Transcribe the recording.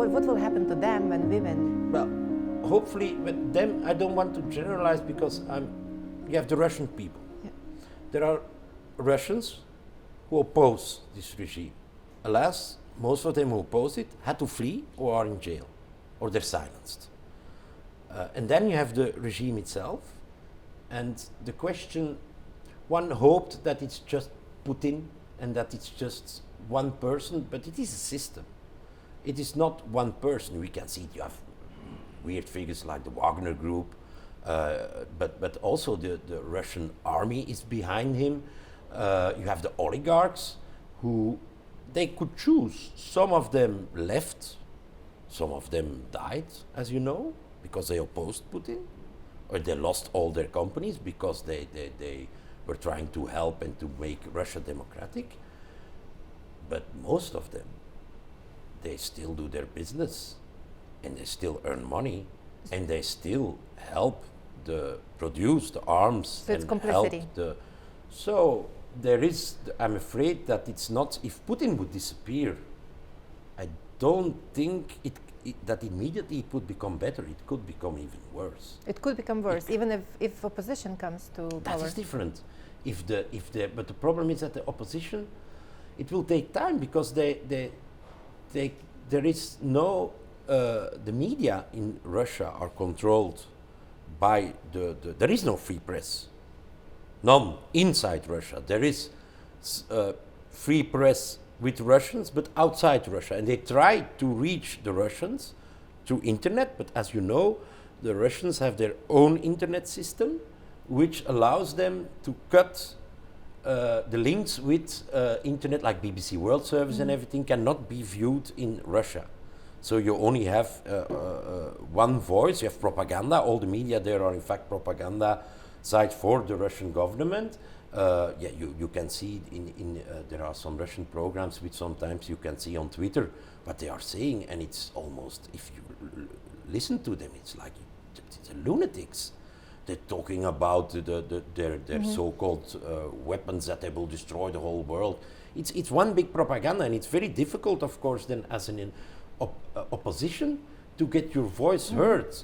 what will happen to them when we win? Well, hopefully, with them, I don't want to generalize because you have the Russian people. Yeah. There are Russians who oppose this regime. Alas, most of them who oppose it had to flee or are in jail, or they're silenced. And then you have the regime itself, and the question, one hoped that it's just Putin and that it's just one person, but it is a system. It is not one person. We can see it, you have weird figures like the Wagner group, but also the Russian army is behind him. You have the oligarchs who they could choose. Some of them left, some of them died, as you know, because they opposed Putin, or they lost all their companies because they were trying to help and to make Russia democratic. But most of them, they still do their business, and they still earn money, and they still help produce the arms. So it's and complicity. help so there is, I'm afraid that it's not, if Putin would disappear, I don't think that immediately it would become better. It could become even worse. It could become worse, even if opposition comes to power. That is different. But the problem is that the opposition, it will take time because there is no, the media in Russia are controlled by there is no free press. None inside Russia. There is free press with Russians, but outside Russia. And they try to reach the Russians through internet, but as you know, the Russians have their own internet system, which allows them to cut the links with internet, like BBC World Service and everything, cannot be viewed in Russia. So you only have one voice, you have propaganda, all the media there are in fact propaganda sites for the Russian government. You can see there are some Russian programs which sometimes you can see on Twitter, but they are saying, and it's almost, if you listen to them, it's like it's lunatics. They're talking about their so-called weapons that they will destroy the whole world. It's one big propaganda, and it's very difficult, of course, then as an opposition to get your voice heard.